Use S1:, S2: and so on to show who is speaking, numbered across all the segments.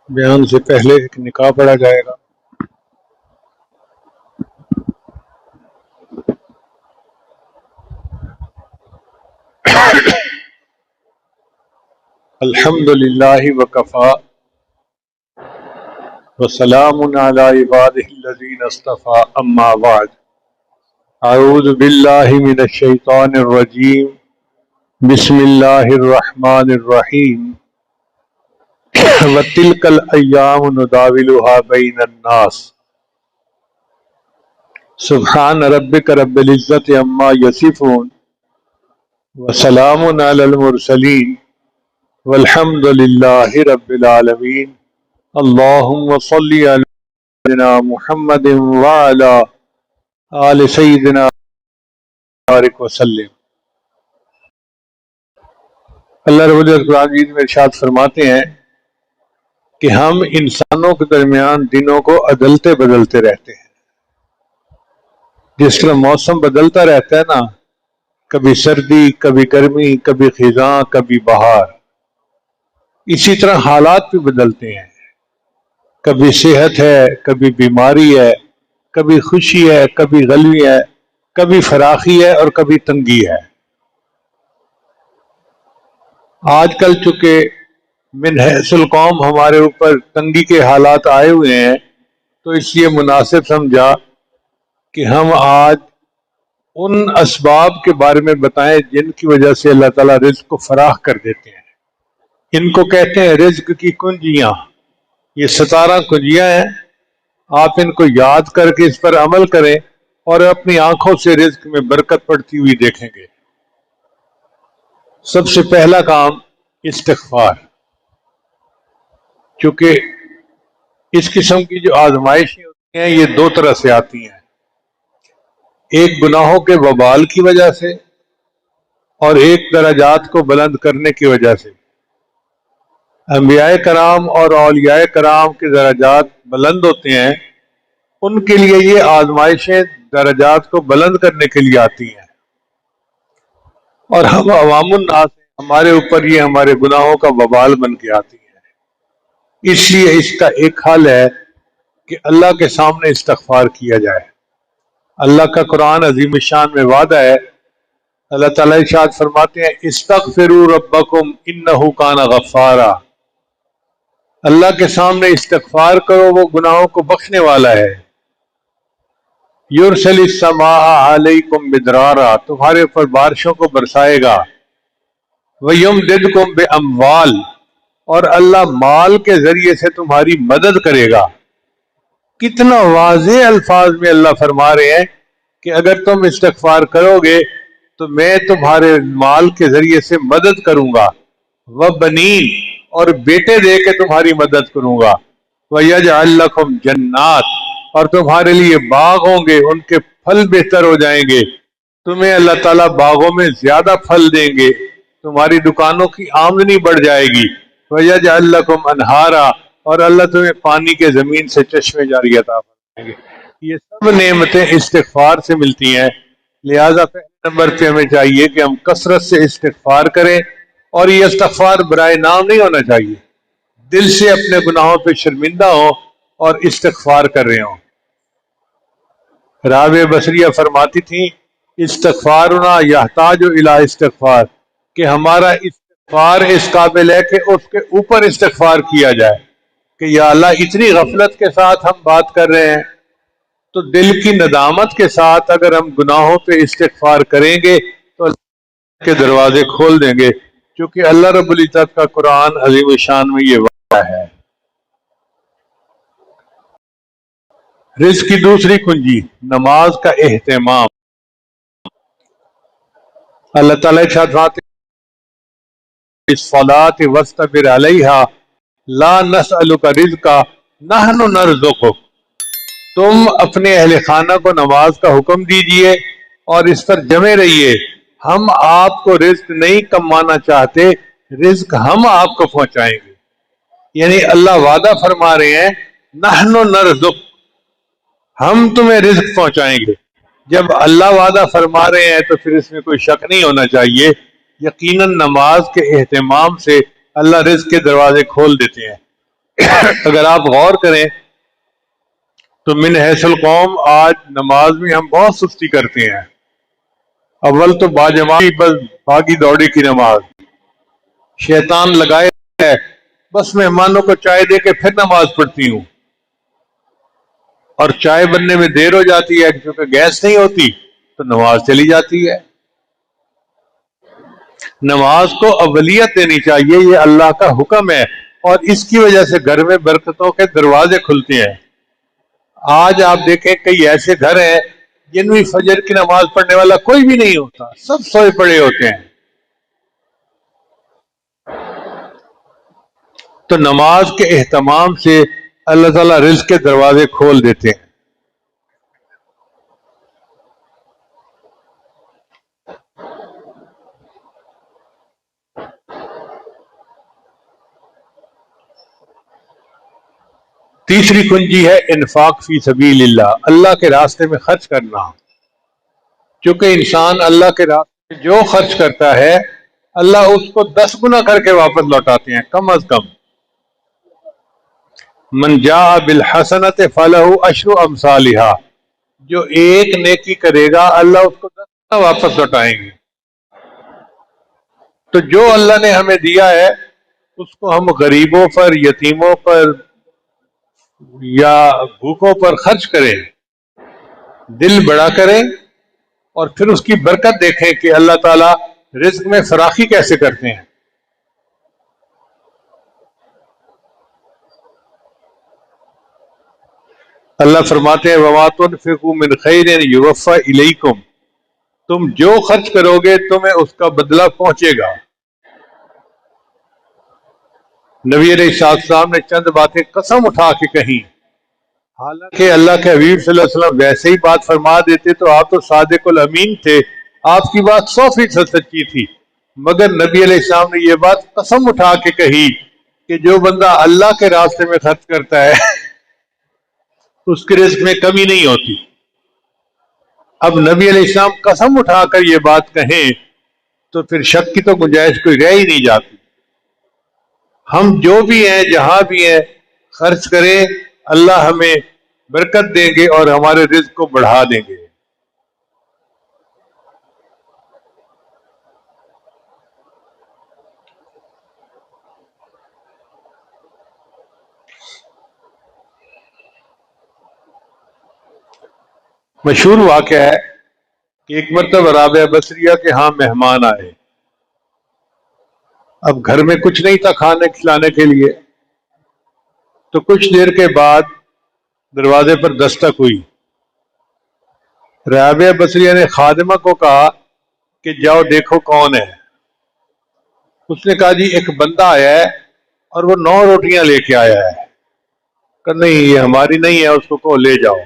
S1: بیان سے پہلے ایک نکاح پڑھا جائے گا۔ الحمد للہ وکفا وسلام علی عبادہ الذین اصطفى اما بعد اعوذ باللہ من الشیطان الرجیم بسم اللہ الرحمن الرحیم وتلک الایام نداولها بین الناس سبحان ربک رب العزت عما یصفون وسلام علی المرسلین والحمد للہ رب العالمین اللہم صلی علی سیدنا محمد وعلی آل سیدنا بارک وسلم۔ اللہ رب العزت قرآن مجید میں ارشاد فرماتے ہیں کہ ہم انسانوں کے درمیان دنوں کو عدلتے بدلتے رہتے ہیں۔ جس طرح موسم بدلتا رہتا ہے نا، کبھی سردی، کبھی گرمی، کبھی خزاں، کبھی بہار، اسی طرح حالات بھی بدلتے ہیں۔ کبھی صحت ہے، کبھی بیماری ہے، کبھی خوشی ہے، کبھی غلوی ہے، کبھی فراخی ہے اور کبھی تنگی ہے۔ آج کل چونکہ من حیث القوم ہمارے اوپر تنگی کے حالات آئے ہوئے ہیں، تو اس لیے مناسب سمجھا کہ ہم آج ان اسباب کے بارے میں بتائیں جن کی وجہ سے اللہ تعالیٰ رزق کو فراخ کر دیتے ہیں۔ ان کو کہتے ہیں رزق کی کنجیاں۔ یہ 17 کنجیاں ہیں، آپ ان کو یاد کر کے اس پر عمل کریں اور اپنی آنکھوں سے رزق میں برکت پڑتی ہوئی دیکھیں گے۔ سب سے پہلا کام استغفار، چونکہ اس قسم کی جو آزمائشیں ہوتی ہیں یہ 2 طرح سے آتی ہیں، ایک گناہوں کے وبال کی وجہ سے اور ایک درجات کو بلند کرنے کی وجہ سے۔ انبیاء کرام اور اولیاء کرام کے درجات بلند ہوتے ہیں، ان کے لیے یہ آزمائشیں درجات کو بلند کرنے کے لیے آتی ہیں، اور ہم عوام الناس ہمارے اوپر یہ ہمارے گناہوں کا وبال بن کے آتی ہیں۔ اس لیے اس کا ایک حل ہے کہ اللہ کے سامنے استغفار کیا جائے۔ اللہ کا قرآن عظیم الشان میں وعدہ ہے، اللہ تعالیٰ ارشاد فرماتے ہیں استغفروا ربکم انہ کان غفارا، اللہ کے سامنے استغفار کرو، وہ گناہوں کو بخشنے والا ہے۔ یرسل السماء علیکم مدرارا، تمہارے اوپر بارشوں کو برسائے گا۔ ویمددکم باموال، اور اللہ مال کے ذریعے سے تمہاری مدد کرے گا۔ کتنا واضح الفاظ میں اللہ فرما رہے ہیں کہ اگر تم استغفار کرو گے تو میں تمہارے مال کے ذریعے سے مدد کروں گا، وبنین، اور بیٹے دے کے تمہاری مدد کروں گا، وَيَجْعَلْ لَكُمْ جَنَّاتٍ، اور تمہارے لیے باغ ہوں گے، ان کے پھل بہتر ہو جائیں گے، تمہیں اللہ تعالیٰ باغوں میں زیادہ پھل دیں گے، تمہاری دکانوں کی آمدنی بڑھ جائے گی، وَيَجْعَلْ لَكُمْ أَنْهَارًا، اور اللہ تمہیں پانی کے زمین سے چشمے جاری عطا فرمائیں گے۔ یہ سب نعمتیں استغفار سے ملتی ہیں، لہذا پہلے نمبر پہ ہمیں چاہیے کہ ہم کثرت سے استغفار کریں، اور یہ استغفار برائے نام نہیں ہونا چاہیے، دل سے اپنے گناہوں پہ شرمندہ ہوں اور استغفار کر رہے ہوں۔ رابعہ بصریہ فرماتی تھیں استغفارنا یحتاج الی استغفار، کہ ہمارا استغفار اس قابل ہے کہ اس کے اوپر استغفار کیا جائے کہ یا اللہ اتنی غفلت کے ساتھ ہم بات کر رہے ہیں، تو دل کی ندامت کے ساتھ اگر ہم گناہوں پہ استغفار کریں گے تو اللہ کے دروازے کھول دیں گے، کیونکہ اللہ رب العزت کا قرآن عظیم الشان میں یہ وعدہ ہے۔ رزق کی دوسری کنجی نماز کا اہتمام۔ اللہ تعالیٰ ارشاد فرماتے ہیں الصلاۃ واصطبر علیہا لا نسألک رزقا نحن نرزقک، تم اپنے اہل خانہ کو نماز کا حکم دیجئے اور اس پر جمے رہیے، ہم آپ کو رزق نہیں کمانا چاہتے، رزق ہم آپ کو پہنچائیں گے۔ یعنی اللہ وعدہ فرما رہے ہیں نحن نرزق، ہم تمہیں رزق پہنچائیں گے۔ جب اللہ وعدہ فرما رہے ہیں تو پھر اس میں کوئی شک نہیں ہونا چاہیے، یقیناً نماز کے اہتمام سے اللہ رزق کے دروازے کھول دیتے ہیں۔ اگر آپ غور کریں تو من حیث القوم آج نماز میں ہم بہت سستی کرتے ہیں. اول تو باجماعی بس بھاگی دوڑی کی نماز، شیطان لگائے ہے بس مہمانوں کو چائے دے کے پھر نماز پڑھتی ہوں، اور چائے بننے میں دیر ہو جاتی ہے کیونکہ گیس نہیں ہوتی تو نماز چلی جاتی ہے. نماز کو اولیت دینی چاہیے، یہ اللہ کا حکم ہے، اور اس کی وجہ سے گھر میں برکتوں کے دروازے کھلتے ہیں. آج آپ دیکھیں کئی ایسے گھر ہیں جن میں فجر کی نماز پڑھنے والا کوئی بھی نہیں ہوتا، سب سوئے پڑے ہوتے ہیں. تو نماز کے اہتمام سے اللہ تعالیٰ رزق کے دروازے کھول دیتے ہیں. تیسری کنجی ہے انفاق فی سبیل اللہ، اللہ کے راستے میں خرچ کرنا. چونکہ انسان اللہ کے راستے میں جو خرچ کرتا ہے اللہ اس کو 10 گنا کر کے واپس لوٹاتے ہیں کم از کم. من جاء بالحسنۃ فلہ عشر امثالھا، جو ایک نیکی کرے گا اللہ اس کو 10 گنا واپس لوٹائیں گے. تو جو اللہ نے ہمیں دیا ہے اس کو ہم غریبوں پر، یتیموں پر یا بھوکوں پر خرچ کریں، دل بڑا کریں، اور پھر اس کی برکت دیکھیں کہ اللہ تعالیٰ رزق میں فراخی کیسے کرتے ہیں. اللہ فرماتے ہیں وَمَا تُنْفِقُوا مِنْ خَيْرٍ يُوَفَّ إِلَيْكُمْ، تم جو خرچ کرو گے تمہیں اس کا بدلہ پہنچے گا. نبی علیہ السلام نے چند باتیں قسم اٹھا کے کہیں، حالانکہ اللہ کے حبیب صلی اللہ علیہ وسلم ویسے ہی بات فرما دیتے تو آپ تو صادق الامین تھے، آپ کی بات 100% سچی تھی، مگر نبی علیہ السلام نے یہ بات قسم اٹھا کے کہی کہ جو بندہ اللہ کے راستے میں خرچ کرتا ہے اس کے رزق میں کمی نہیں ہوتی. اب نبی علیہ السلام قسم اٹھا کر یہ بات کہیں تو پھر شک کی تو گنجائش کوئی رہ ہی نہیں جاتی. ہم جو بھی ہیں جہاں بھی ہیں خرچ کریں، اللہ ہمیں برکت دیں گے اور ہمارے رزق کو بڑھا دیں گے. مشہور واقعہ ہے کہ ایک مرتبہ رابعہ بصریہ کے ہاں مہمان آئے. اب گھر میں کچھ نہیں تھا کھانے کھلانے کے لیے، تو کچھ دیر کے بعد دروازے پر دستک ہوئی. رابعہ بصریہ نے خادمہ کو کہا کہ جاؤ دیکھو کون ہے. اس نے کہا جی ایک بندہ آیا ہے اور وہ 9 روٹیاں لے کے آیا ہے. کہ نہیں یہ ہماری نہیں ہے، اس کو کہو لے جاؤ.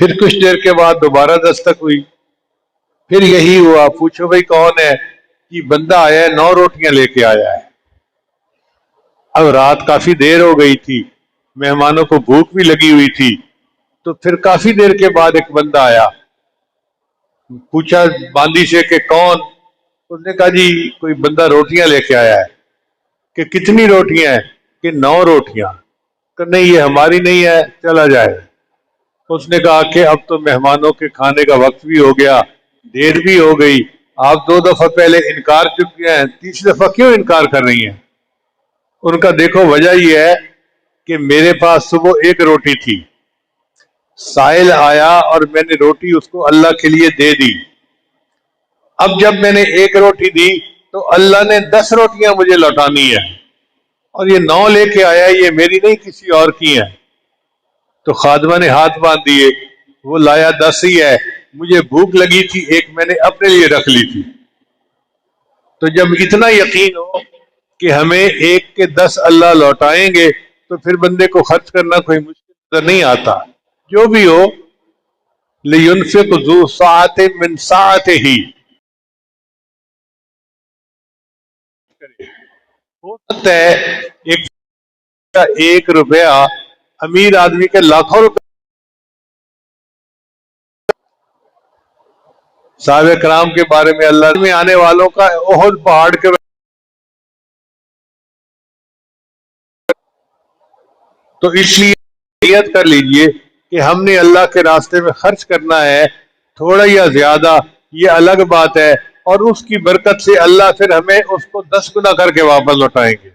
S1: پھر کچھ دیر کے بعد دوبارہ دستک ہوئی، پھر یہی ہوا، پوچھو بھائی کون ہے؟ کہ بندہ آیا ہے 9 روٹیاں لے کے آیا ہے. اب رات کافی دیر ہو گئی تھی، مہمانوں کو بھوک بھی لگی ہوئی تھی، تو پھر کافی دیر کے بعد ایک بندہ آیا، پوچھا باندی سے کہ کون؟ اس نے کہا جی کوئی بندہ روٹیاں لے کے آیا ہے. کہ کتنی روٹیاں ہیں؟ کہ 9 روٹیاں. کہ نہیں یہ ہماری نہیں ہے، چلا جائے. اس نے کہا کہ اب تو مہمانوں کے کھانے کا وقت بھی ہو گیا، دیر بھی ہو گئی، آپ 2 دفعہ پہلے انکار چکی ہیں، تیسری دفعہ کیوں انکار کر رہی ہیں؟ ان کا دیکھو وجہ یہ ہے کہ میرے پاس صبح 1 روٹی تھی، سائل آیا اور میں نے روٹی اس کو اللہ کے لیے دے دی. اب جب میں نے 1 روٹی دی تو اللہ نے 10 روٹیاں مجھے لوٹانی ہے، اور یہ 9 لے کے آیا ہے، یہ میری نہیں کسی اور کی ہے. تو خادمہ نے ہاتھ باندھ دیے، وہ لایا 10 ہی ہے، مجھے بھوک لگی تھی، ایک میں نے اپنے لیے رکھ لی تھی. تو جب اتنا یقین ہو کہ ہمیں 1 کے 10 اللہ لوٹائیں گے تو پھر بندے کو خرچ کرنا کوئی مشکل نظر نہیں آتا. جو بھی ہو لِيُنْفِقْ ذُو سَعَةٍ مِّن سَعَتِهِ، ہو سکتا ہے ایک روپیہ امیر آدمی کے لاکھوں روپے. صحابہ کرام کے بارے میں اللہ میں آنے والوں کا احد پہاڑ کے تو اس لیے نیت کر لیجئے کہ ہم نے اللہ کے راستے میں خرچ کرنا ہے، تھوڑا یا زیادہ یہ الگ بات ہے، اور اس کی برکت سے اللہ پھر ہمیں اس کو 10 گنا کر کے واپس لوٹائیں گے۔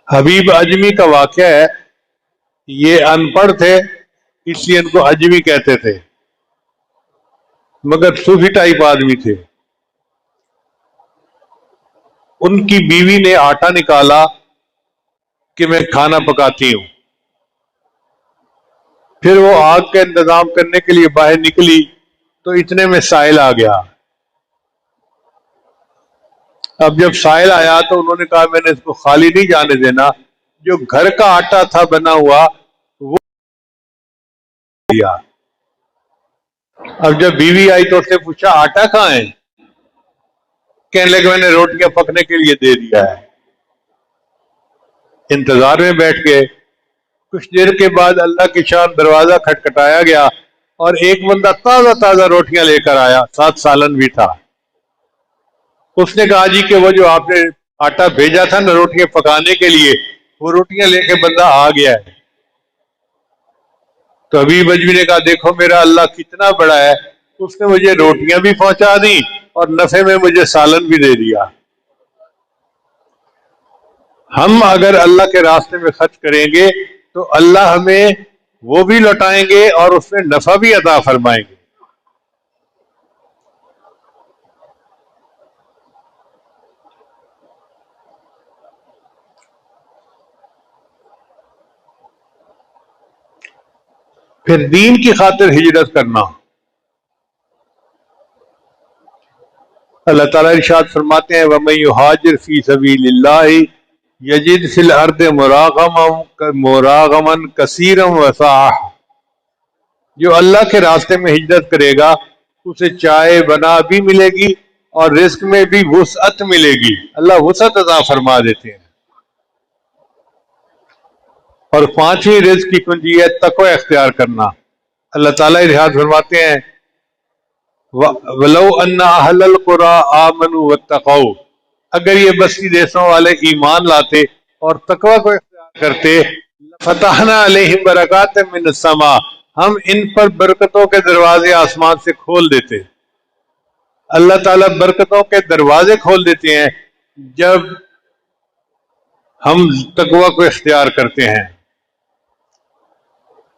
S1: حبیب اجمی کا واقعہ ہے، یہ ان پڑھ تھے اس لیے ان کو اجمی کہتے تھے، مگر صوفی ٹائپ آدمی تھے۔ ان کی بیوی نے آٹا نکالا کہ میں کھانا پکاتی ہوں، پھر وہ آگ کا انتظام کرنے کے لیے باہر نکلی تو اتنے میں سائل آ گیا۔ اب جب سائل آیا تو انہوں نے کہا میں نے اس کو خالی نہیں جانے دینا، جو گھر کا آٹا تھا بنا ہوا وہ دیا۔ اب جب بیوی آئی تو اس نے پوچھا آٹا کہاں ہے؟ کہنے لگے میں نے روٹیاں پکنے کے لیے دے دیا ہے۔ انتظار میں بیٹھ گئے۔ کچھ دیر کے بعد اللہ کی شان دروازہ کھٹکھٹایا گیا اور ایک بندہ تازہ تازہ روٹیاں لے کر آیا، ساتھ سالن بھی تھا۔ اس نے کہا جی کہ وہ جو آپ نے آٹا بھیجا تھا نا روٹیاں پکانے کے لیے، وہ روٹیاں لے کے بندہ آ گیا ہے۔ تو حبیب اجمی نے کہا دیکھو میرا اللہ کتنا بڑا ہے، اس نے مجھے روٹیاں بھی پہنچا دی اور نفع میں مجھے سالن بھی دے دیا۔ ہم اگر اللہ کے راستے میں خرچ کریں گے تو اللہ ہمیں وہ بھی لوٹائیں گے اور اس میں نفع بھی عطا فرمائیں گے۔ پھر دین کی خاطر ہجرت کرنا۔ اللہ تعالیٰ ارشاد فرماتے ہیں وَمَن يُهَاجِرْ فِي سَبِيلِ اللَّهِ يَجِدْ فِي الْأَرْضِ مُرَاغَمًا كَثِيرًا وَسَعَةً، جو اللہ کے راستے میں ہجرت کرے گا اسے چائے بنا بھی ملے گی اور رزق میں بھی وسعت ملے گی، اللہ وسعت عطا فرما دیتے ہیں۔ اور پانچویں رزق کی کنجی ہے تقوی اختیار کرنا۔ اللہ تعالیٰ ارشاد فرماتے ہیں وَلَوْ أَنَّ أَهْلَ الْقُرَىٰ آمَنُوا وَاتَّقَوْا، اگر یہ بستی دیسوں والے ایمان لاتے اور تقوی کو اختیار کرتے فَتَحْنَا عَلَيْهِمْ بَرَكَاتٍ مِّنَ السَّمَاءِ، ہم ان پر برکتوں کے دروازے آسمان سے کھول دیتے۔ اللہ تعالیٰ برکتوں کے دروازے کھول دیتے ہیں جب ہم تقوی کو اختیار کرتے ہیں۔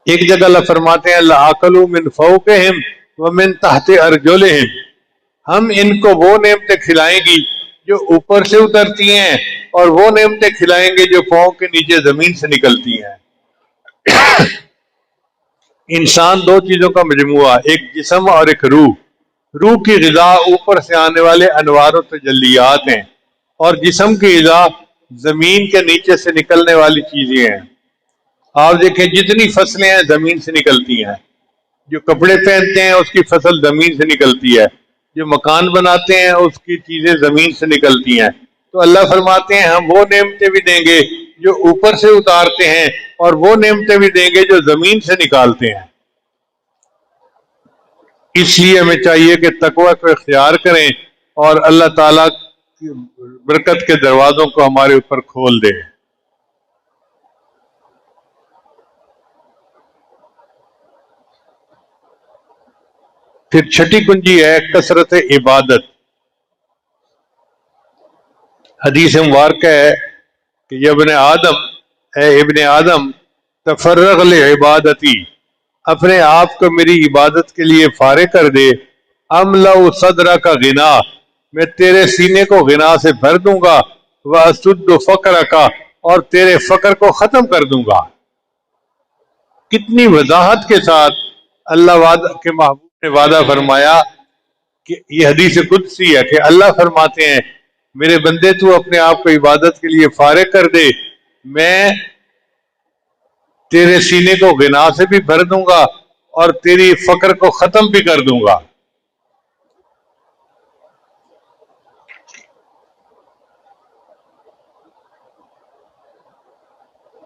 S1: ایک جگہ اللہ فرماتے ہیں لَأَكَلُوا مِن فَوْقِهِمْ وَمِن تَحْتِ أَرْجُلِهِمْ، ہم ان کو وہ نعمتیں کھلائیں گی جو اوپر سے اترتی ہیں اور وہ نعمتیں کھلائیں گے جو پاؤں کے نیچے زمین سے نکلتی ہیں۔ انسان دو چیزوں کا مجموعہ، ایک جسم اور ایک روح۔ روح کی غذا اوپر سے آنے والے انوار و تجلیات ہیں، اور جسم کی غذا زمین کے نیچے سے نکلنے والی چیزیں ہیں۔ آپ دیکھیں جتنی فصلیں ہیں زمین سے نکلتی ہیں، جو کپڑے پہنتے ہیں اس کی فصل زمین سے نکلتی ہے، جو مکان بناتے ہیں اس کی چیزیں زمین سے نکلتی ہیں۔ تو اللہ فرماتے ہیں ہم وہ نعمتیں بھی دیں گے جو اوپر سے اتارتے ہیں اور وہ نعمتیں بھی دیں گے جو زمین سے نکالتے ہیں۔ اس لیے ہمیں چاہیے کہ تقوی کو اختیار کریں اور اللہ تعالیٰ کی برکت کے دروازوں کو ہمارے اوپر کھول دے۔ پھر چھٹی کنجی ہے کثرت عبادت۔ حدیث مبارکہ ہے کہ یا ابن آدم، اے ابن آدم تفرغ لعبادتی، اپنے آپ کو میری عبادت کے لیے فارغ کر دے، املأ صدرک غنا، میں تیرے سینے کو غنا سے بھر دوں گا، واسد فقرک، اور تیرے فقر کو ختم کر دوں گا۔ کتنی وضاحت کے ساتھ اللہ وعدہ کے محبوب نے وعدہ فرمایا کہ یہ حدیث قدسی ہے کہ اللہ فرماتے ہیں میرے بندے تو اپنے آپ کو عبادت کے لیے فارغ کر دے، میں تیرے سینے کو غنا سے بھی بھر دوں گا اور تیری فقر کو ختم بھی کر دوں گا۔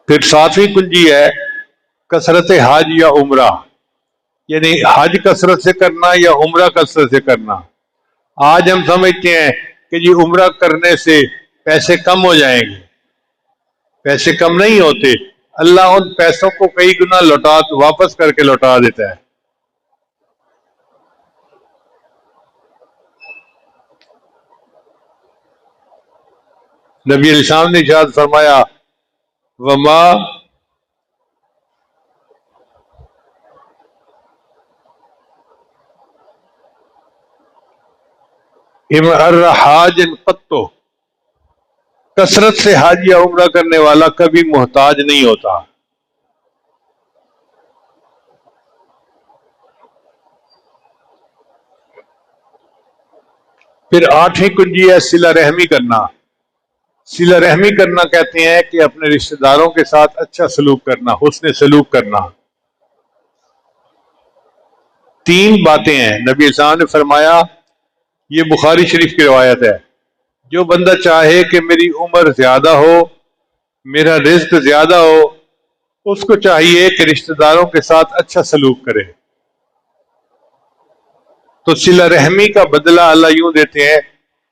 S1: پھر ساتویں کنجی ہے کثرت حج یا عمرہ، یعنی حج کثرت سے کرنا یا عمرہ کثرت سے کرنا۔ آج ہم سمجھتے ہیں کہ جی عمرہ کرنے سے پیسے کم ہو جائیں گے، پیسے کم نہیں ہوتے، اللہ ان پیسوں کو کئی گنا واپس کر کے لوٹا دیتا ہے۔ نبی علیہ السلام نے ارشاد فرمایا وما حاج قطو، کثرت سے حج یا عمرہ کرنے والا کبھی محتاج نہیں ہوتا۔ پھر 8ویں کنجی ہے صلہ رحمی کرنا۔ صلہ رحمی کرنا کہتے ہیں کہ اپنے رشتہ داروں کے ساتھ اچھا سلوک کرنا، حسن سلوک کرنا۔ 3 باتیں ہیں، نبی صاحب نے فرمایا، یہ بخاری شریف کی روایت ہے، جو بندہ چاہے کہ میری عمر زیادہ ہو، میرا رزق زیادہ ہو، اس کو چاہیے کہ رشتہ داروں کے ساتھ اچھا سلوک کرے۔ تو صلہ رحمی کا بدلہ اللہ یوں دیتے ہیں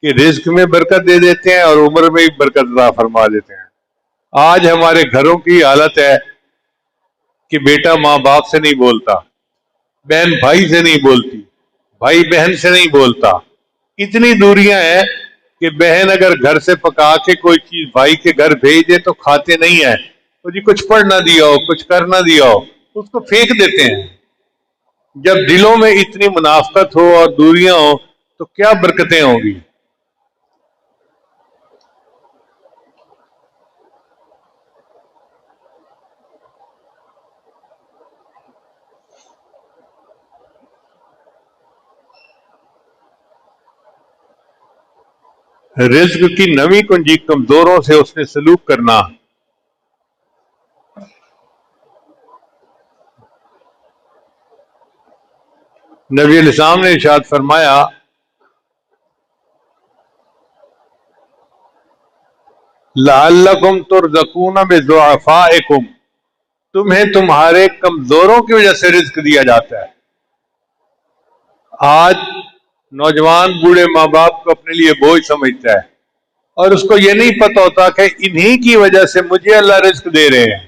S1: کہ رزق میں برکت دے دیتے ہیں اور عمر میں بھی برکت عطا فرما دیتے ہیں۔ آج ہمارے گھروں کی حالت ہے کہ بیٹا ماں باپ سے نہیں بولتا، بہن بھائی سے نہیں بولتی، بھائی بہن سے نہیں بولتا، اتنی دوریاں ہیں کہ بہن اگر گھر سے پکا کے کوئی چیز بھائی کے گھر بھیج دے تو کھاتے نہیں ہیں، تو جی کچھ پڑھ نہ دیا ہو، کچھ کر نہ دیا ہو، اس کو پھینک دیتے ہیں۔ جب دلوں میں اتنی منافقت ہو اور دوریاں ہو تو کیا برکتیں ہوں گی؟ رزق کی 9ویں کنجی کمزوروں سے اس نے سلوک کرنا۔ نبی علیہ السلام نے ارشاد فرمایا لعلکم ترزقون بضعفائکم، تمہیں تمہارے کمزوروں کی وجہ سے رزق دیا جاتا ہے۔ آج نوجوان بوڑھے ماں باپ کو اپنے لیے بوجھ سمجھتا ہے اور اس کو یہ نہیں پتہ ہوتا کہ انہی کی وجہ سے مجھے اللہ رزق دے رہے ہیں۔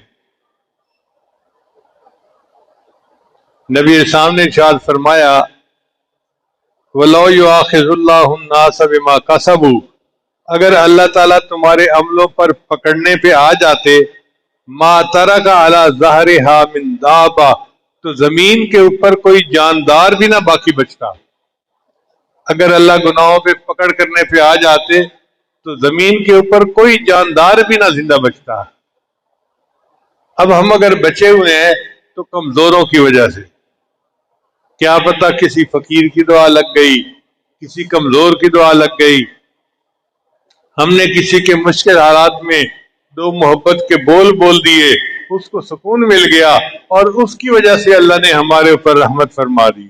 S1: نبی اسلام نے ارشاد فرمایا وَلَوْ يُؤَاخِذُ اللَّهُ النَّاسَ بِمَا كَسَبُوا، اگر اللہ تعالیٰ تمہارے عملوں پر پکڑنے پہ آ جاتے، مَا تَرَكَ عَلَى ظَهْرِهَا مِن دَابَّةٍ، تو زمین کے اوپر کوئی جاندار بھی نہ باقی بچتا۔ اگر اللہ گناہوں پہ پکڑ کرنے پہ آ جاتے تو زمین کے اوپر کوئی جاندار بھی نہ زندہ بچتا۔ اب ہم اگر بچے ہوئے ہیں تو کمزوروں کی وجہ سے، کیا پتہ کسی فقیر کی دعا لگ گئی، کسی کمزور کی دعا لگ گئی، ہم نے کسی کے مشکل حالات میں 2 محبت کے بول دیے، اس کو سکون مل گیا اور اس کی وجہ سے اللہ نے ہمارے اوپر رحمت فرما دی۔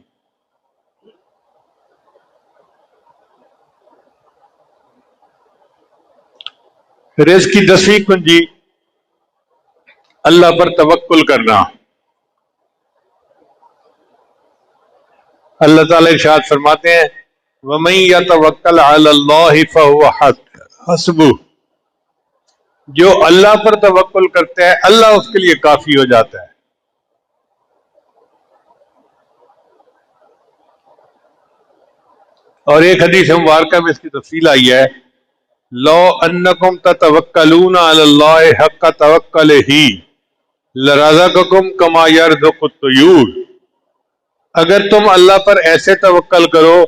S1: رزق کی 10ویں کنجی اللہ پر توکل کرنا۔ اللہ تعالیٰ ارشاد فرماتے ہیں وَمَن يَتَوَكَّلْ عَلَى اللَّهِ فَهُوَ حَسْبُهُ، جو اللہ پر توکل کرتا ہے اللہ اس کے لیے کافی ہو جاتا ہے۔ اور ایک حدیث مبارکہ میں اس کی تفصیل آئی ہے لو انکم تتوکلون علی اللہ حق توکلہ لرزقکم کما یرزق الطیور، اگر تم اللہ پر ایسے توکل کرو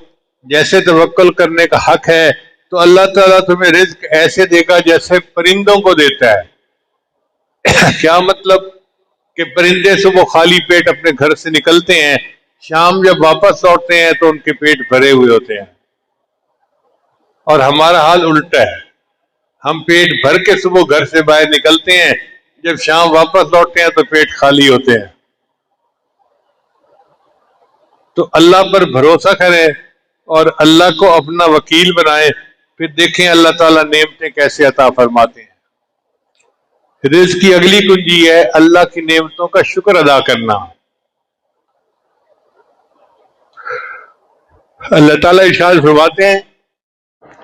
S1: جیسے توکل کرنے کا حق ہے تو اللہ تعالیٰ تمہیں رزق ایسے دے گا جیسے پرندوں کو دیتا ہے۔ کیا مطلب کہ پرندے صبح خالی پیٹ اپنے گھر سے نکلتے ہیں، شام جب واپس لوٹتے ہیں تو ان کے پیٹ بھرے ہوئے ہوتے ہیں، اور ہمارا حال الٹا ہے، ہم پیٹ بھر کے صبح گھر سے باہر نکلتے ہیں، جب شام واپس لوٹتے ہیں تو پیٹ خالی ہوتے ہیں۔ تو اللہ پر بھروسہ کریں اور اللہ کو اپنا وکیل بنائیں، پھر دیکھیں اللہ تعالیٰ نعمتیں کیسے عطا فرماتے ہیں۔ رزق کی اگلی کنجی ہے اللہ کی نعمتوں کا شکر ادا کرنا۔ اللہ تعالیٰ ارشاد فرماتے ہیں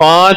S1: 5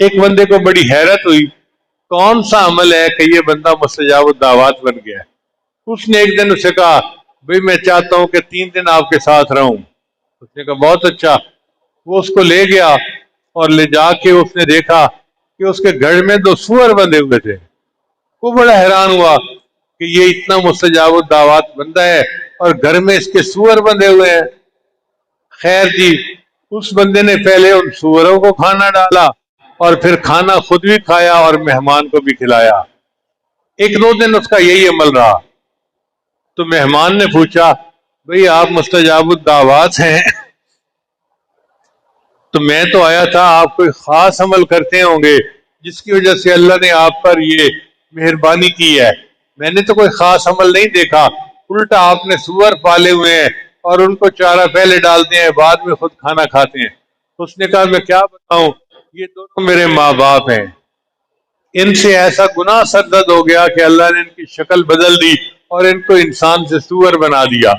S1: ایک بندے کو بڑی حیرت ہوئی کون سا عمل ہے کہ یہ بندہ مستجاب الدعوات بن گیا ہے۔ اس نے ایک دن اسے کہا بھئی میں چاہتا ہوں کہ 3 دن آپ کے ساتھ رہوں۔ اس نے کہا بہت اچھا۔ وہ اس کو لے گیا اور لے جا کے اس نے دیکھا کہ اس کے گھر میں 2 سور بندھے ہوئے تھے۔ وہ بڑا حیران ہوا کہ یہ اتنا مستجاب الدعوات بندہ ہے اور گھر میں اس کے سور بندھے ہوئے ہیں۔ خیر جی، اس بندے نے پہلے ان سوروں کو کھانا ڈالا اور پھر کھانا خود بھی کھایا اور مہمان کو بھی کھلایا۔ 1-2 دن اس کا یہی عمل رہا۔ تو مہمان نے پوچھا بھئی آپ مستجاب الدعوات ہیں تو میں تو آیا تھا آپ کوئی خاص عمل کرتے ہوں گے جس کی وجہ سے اللہ نے آپ پر یہ مہربانی کی ہے۔ میں نے تو کوئی خاص عمل نہیں دیکھا، الٹا آپ نے سور پالے ہوئے ہیں اور ان کو چارہ پہلے ڈالتے ہیں بعد میں خود کھانا کھاتے ہیں۔ اس نے کہا میں کیا بتاؤں، یہ دونوں میرے ماں باپ ہیں، ان سے ایسا گناہ سرزد ہو گیا کہ اللہ نے ان کی شکل بدل دی اور ان کو انسان سے سور بنا دیا،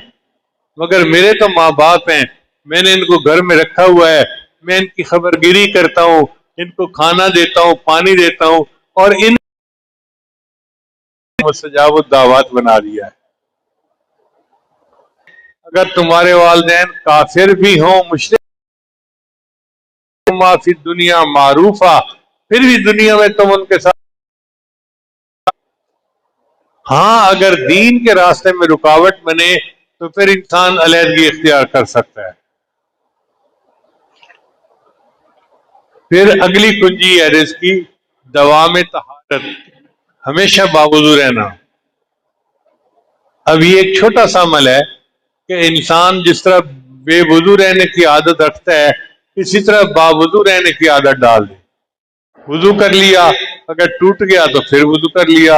S1: مگر میرے تو ماں باپ ہیں، میں نے ان کو گھر میں رکھا ہوا ہے، میں ان کی خبر گیری کرتا ہوں، ان کو کھانا دیتا ہوں، پانی دیتا ہوں، اور ان مستجاب الدعوات بنا دیا ہے۔ اگر تمہارے والدین کافر بھی ہوں، مشرک ما فی دنیا معروفہ، پھر بھی دنیا میں تم ان کے ساتھ، ہاں اگر دین کے راستے میں رکاوٹ بنے تو پھر انسان علیحدگی اختیار کر سکتا ہے۔ پھر اگلی کنجی ہے رزق کی دوام طہارت، ہمیشہ باوضو رہنا۔ اب یہ ایک چھوٹا سا عمل ہے کہ انسان جس طرح بے وضو رہنے کی عادت رکھتا ہے اسی طرح باوضو رہنے کی عادت ڈال دے۔ وضو کر لیا، اگر ٹوٹ گیا تو پھر وضو کر لیا،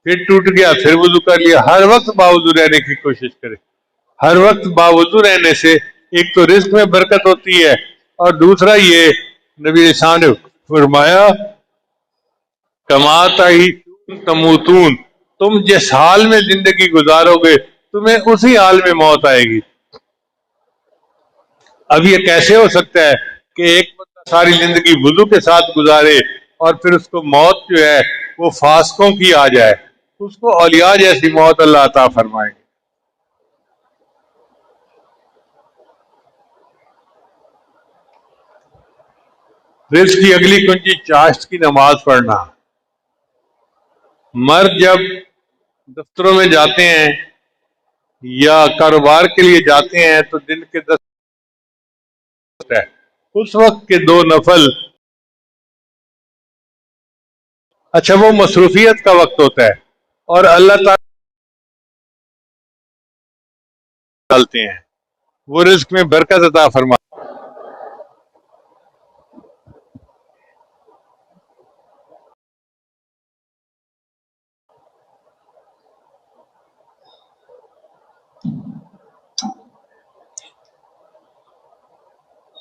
S1: پھر ٹوٹ گیا پھر وضو کر لیا، ہر وقت باوضو رہنے کی کوشش کرے۔ ہر وقت باوضو رہنے سے ایک تو رزق میں برکت ہوتی ہے اور دوسرا یہ نبی علیہ نے فرمایا کما تعیشون تموتون، تم جس حال میں زندگی گزارو گے تمہیں اسی حال میں موت آئے گی۔ اب یہ کیسے ہو سکتا ہے کہ ایک بندہ ساری زندگی وضو کے ساتھ گزارے اور پھر اس کو موت جو ہے وہ فاسقوں کی آ جائے، اس کو اولیاء جیسی موت اللہ عطا فرمائے گے۔ رزق کی اگلی کنجی چاشت کی نماز پڑھنا۔ مرد جب دفتروں میں جاتے ہیں یا کاروبار کے لیے جاتے ہیں تو دن کے 10 ہے، اس وقت کے 2 نفل، اچھا وہ مصروفیت کا وقت ہوتا ہے اور اللہ تعالیٰ ڈالتے ہیں، وہ رزق میں برکت عطا فرما۔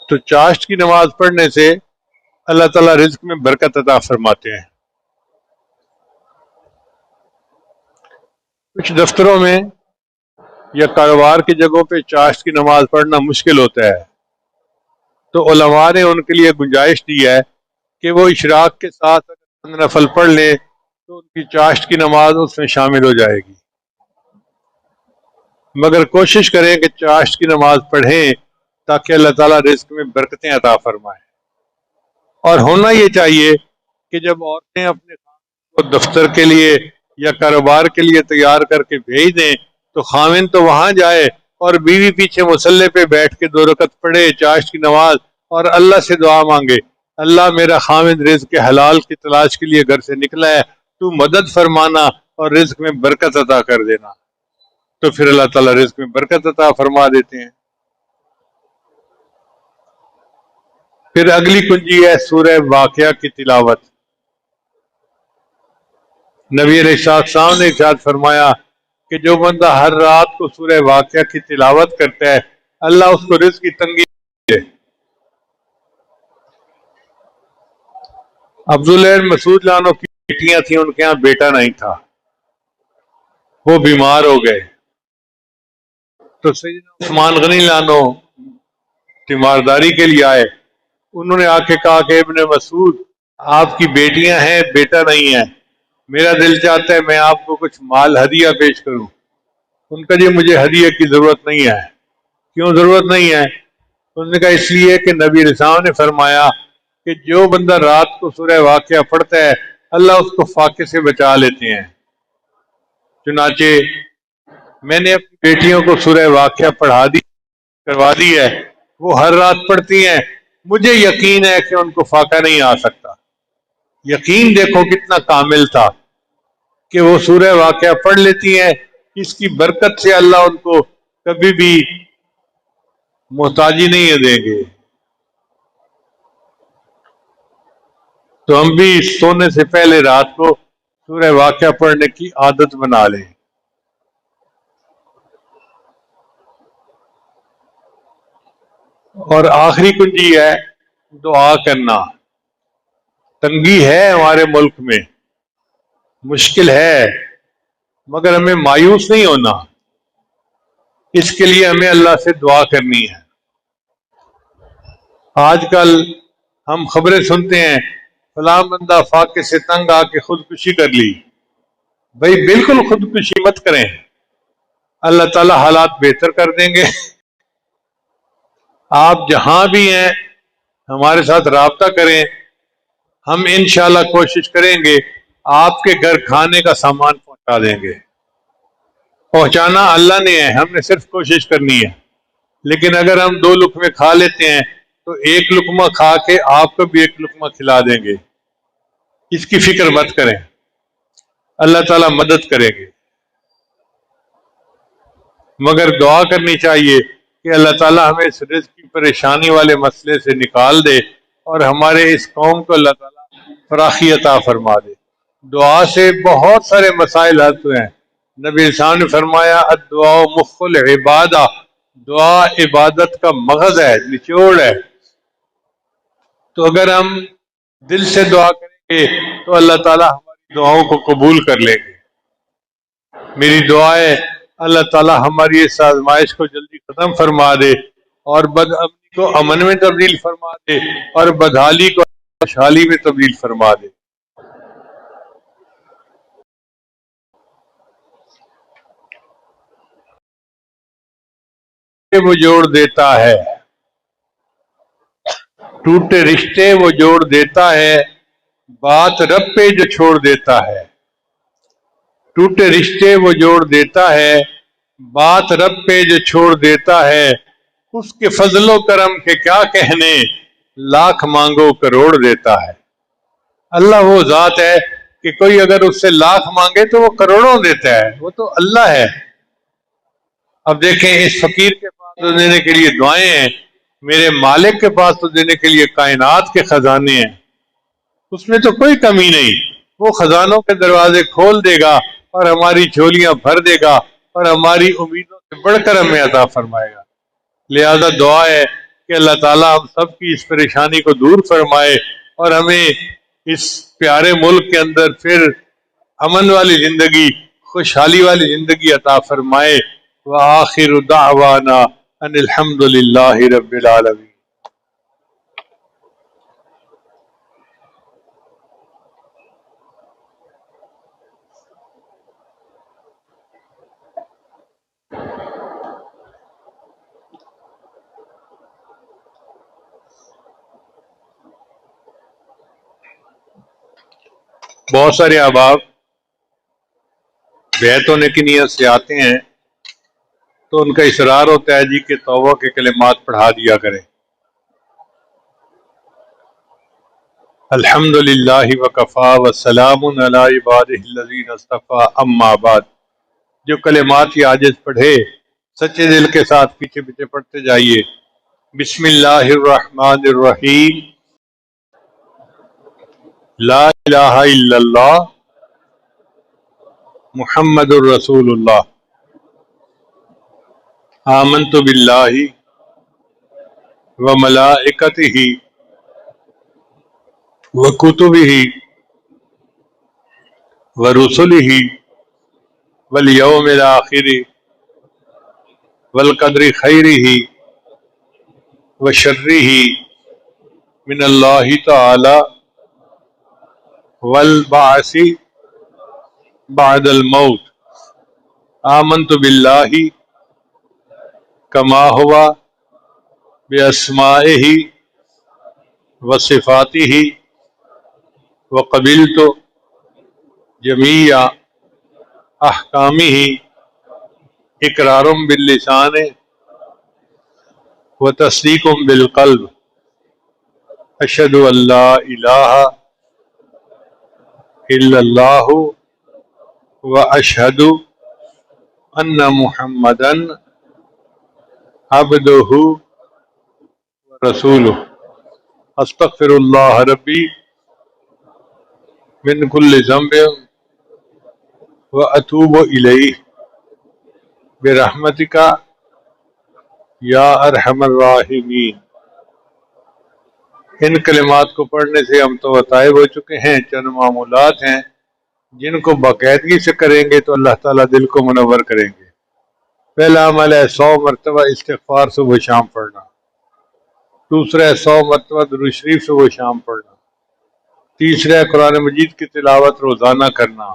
S1: تو چاشت کی نماز پڑھنے سے اللہ تعالیٰ رزق میں برکت عطا فرماتے ہیں۔ کچھ دفتروں میں یا کاروبار کی جگہوں پہ چاشت کی نماز پڑھنا مشکل ہوتا ہے، تو علماء نے ان کے لیے گنجائش دی ہے کہ وہ اشراق کے ساتھ اگر نفل پڑھ لیں تو ان کی چاشت کی نماز اس میں شامل ہو جائے گی، مگر کوشش کریں کہ چاشت کی نماز پڑھیں تاکہ اللہ تعالیٰ رزق میں برکتیں عطا فرمائیں۔ اور ہونا یہ چاہیے کہ جب عورتیں اپنے خاوند کو دفتر کے لیے یا کاروبار کے لیے تیار کر کے بھیج دیں تو خاوند تو وہاں جائے اور بیوی پیچھے مصلے پہ بیٹھ کے 2 رکعت پڑھے چاشت کی نماز اور اللہ سے دعا مانگے اللہ میرا خاوند رزق کے حلال کی تلاش کے لیے گھر سے نکلا ہے، تو مدد فرمانا اور رزق میں برکت عطا کر دینا، تو پھر اللہ تعالیٰ رزق میں برکت عطا فرما دیتے ہیں۔ پھر اگلی کنجی ہے سورہ واقعہ کی تلاوت۔ نبی علیہ السلام نے ارشاد فرمایا کہ جو بندہ ہر رات کو سورہ واقعہ کی تلاوت کرتا ہے اللہ اس کو رزق کی تنگی دے۔ عبداللہ بن مسعود لانو کی بیٹیاں تھیں، ان کے ہاں بیٹا نہیں تھا، وہ بیمار ہو گئے تو سیدنا عثمان غنی لانو تیمارداری کے لیے آئے، انہوں نے آ کے کہا کہ ابن مسعود آپ کی بیٹیاں ہیں، بیٹا نہیں ہے، میرا دل چاہتا ہے میں آپ کو کچھ مال ہدیہ پیش کروں. ان کا جی مجھے ہدیہ کی ضرورت نہیں ہے. کیوں ضرورت نہیں ہے؟ انہوں نے کہا اس لیے کہ نبی رسول نے فرمایا کہ جو بندہ رات کو سورہ واقعہ پڑھتا ہے اللہ اس کو فاقے سے بچا لیتے ہیں. چنانچہ میں نے اپنی بیٹیوں کو سورہ واقعہ پڑھا دی، کروا دی ہے، وہ ہر رات پڑھتی ہیں. مجھے یقین ہے کہ ان کو فاقہ نہیں آ سکتا. یقین دیکھو کتنا کامل تھا کہ وہ سورہ واقعہ پڑھ لیتی ہیں. اس کی برکت سے اللہ ان کو کبھی بھی محتاجی نہیں دیں گے. تو ہم بھی سونے سے پہلے رات کو سورہ واقعہ پڑھنے کی عادت بنا لیں. اور آخری کنجی ہے دعا کرنا. تنگی ہے ہمارے ملک میں، مشکل ہے، مگر ہمیں مایوس نہیں ہونا. اس کے لیے ہمیں اللہ سے دعا کرنی ہے. آج کل ہم خبریں سنتے ہیں فلاں بندہ فاقے سے تنگ آ کے خودکشی کر لی. بھائی بالکل خودکشی مت کریں، اللہ تعالی حالات بہتر کر دیں گے. آپ جہاں بھی ہیں ہمارے ساتھ رابطہ کریں، ہم انشاءاللہ کوشش کریں گے آپ کے گھر کھانے کا سامان پہنچا دیں گے. پہنچانا اللہ نے ہے، ہم نے صرف کوشش کرنی ہے. لیکن اگر ہم 2 لقمے کھا لیتے ہیں تو 1 لقمہ کھا کے آپ کو بھی 1 لقمہ کھلا دیں گے. اس کی فکر مت کریں، اللہ تعالیٰ مدد کریں گے. مگر دعا کرنی چاہیے کہ اللہ تعالیٰ ہمیں اس رزق کی پریشانی والے مسئلے سے نکال دے اور ہمارے اس قوم کو اللہ تعالیٰ فراخی عطا فرما دے. دعا سے بہت سارے مسائل حل ہوئے ہیں. نبی اسلام نے فرمایا الدعاء مخ العبادہ، دعا عبادت کا مغز ہے، نچوڑ ہے. تو اگر ہم دل سے دعا کریں گے تو اللہ تعالیٰ ہماری دعاؤں کو قبول کر لیں گے. میری دعا ہے اللہ تعالیٰ ہماری اس آزمائش کو جلدی ختم فرما دے اور بد امنی کو امن میں تبدیل فرما دے اور بدحالی کو خوشحالی میں تبدیل فرما دے. وہ جوڑ دیتا ہے، ٹوٹے رشتے وہ جوڑ دیتا ہے، بات رب پہ جو چھوڑ دیتا ہے. ٹوٹے رشتے وہ جوڑ دیتا ہے، بات رب پہ جو چھوڑ دیتا ہے. اس کے فضل و کرم کے کیا کہنے، لاکھ مانگو کروڑ دیتا ہے. اللہ وہ ذات ہے کہ کوئی اگر اس سے لاکھ مانگے تو وہ کروڑوں دیتا ہے، وہ تو اللہ ہے. اب دیکھیں اس فقیر کے پاس تو دینے کے لیے دعائیں ہیں، میرے مالک کے پاس تو دینے کے لیے کائنات کے خزانے ہیں. اس میں تو کوئی کمی نہیں، وہ خزانوں کے دروازے کھول دے گا اور ہماری جھولیاں بھر دے گا اور ہماری امیدوں سے بڑھ کر ہمیں عطا فرمائے گا. لہذا دعا ہے کہ اللہ تعالیٰ ہم سب کی اس پریشانی کو دور فرمائے اور ہمیں اس پیارے ملک کے اندر پھر امن والی زندگی، خوشحالی والی زندگی عطا فرمائے. وآخر دعوانا ان الحمد للہ رب العالمین. بہت سارے احباب بیعت ہونے کی نیت سے آتے ہیں تو ان کا اصرار ہوتا ہے جی کہ توبہ کے کلمات پڑھا دیا کریں. الحمد للہ وکفا وسلام علی عبادہ الذین اصطفیٰ اما بعد. جو کلمات یہ عاجز پڑھے سچے دل کے ساتھ پیچھے پیچھے پڑھتے جائیے. بسم اللہ الرحمن الرحیم. لا الہ الا اللہ محمد الرسول اللہ. آمنت باللہ وملائکتہ وکتبہ ورسلہ والیوم الآخر والقدر خیرہ وشرہ من اللہ تعالی والبعث بعد الموت آمنت باللہ کما ہوا باسمائہ وصفاتہ وقبلت جمیع احکامہ اقرار باللسان وتصدیق بالقلب اشہد ان لا الہ الا اللہ واشہد ان محمدا عبدہ ورسولہ استغفر اللہ ربی من کل ذنب واتوب الیہ برحمتک یا ارحم الراحمین۔ ان کلمات کو پڑھنے سے ہم تو طائب ہو چکے ہیں، چند معمولات ہیں جن کو باقاعدگی سے کریں گے تو اللہ تعالیٰ دل کو منور کریں گے۔ پہلا عمل ہے 100 مرتبہ استغفار صبح و شام پڑھنا، دوسرا ہے 100 مرتبہ درود شریف صبح و شام پڑھنا، تیسرا ہے قرآن مجید کی تلاوت روزانہ کرنا،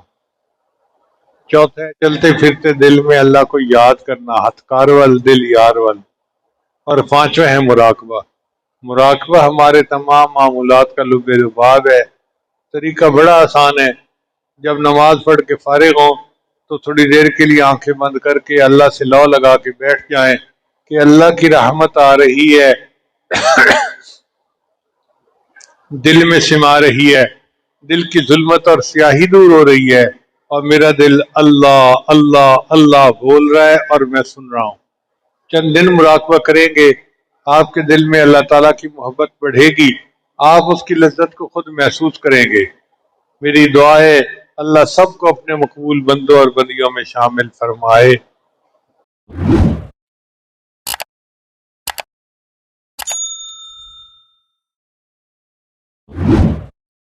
S1: چوتھا ہے چلتے پھرتے دل میں اللہ کو یاد کرنا، ہتھ کارول دل یارول، اور پانچواں ہے مراقبہ۔ مراقبہ ہمارے تمام معمولات کا لب لباب ہے۔ طریقہ بڑا آسان ہے، جب نماز پڑھ کے فارغ ہوں تو تھوڑی دیر کے لیے آنکھیں بند کر کے اللہ سے لو لگا کے بیٹھ جائیں کہ اللہ کی رحمت آ رہی ہے، دل میں سما رہی ہے، دل کی ظلمت اور سیاہی دور ہو رہی ہے، اور میرا دل اللہ اللہ اللہ بول رہا ہے اور میں سن رہا ہوں۔ چند دن مراقبہ کریں گے، آپ کے دل میں اللہ تعالیٰ کی محبت بڑھے گی، آپ اس کی لذت کو خود محسوس کریں گے۔ میری دعا ہے اللہ سب کو اپنے مقبول بندوں اور بندیوں میں شامل فرمائے۔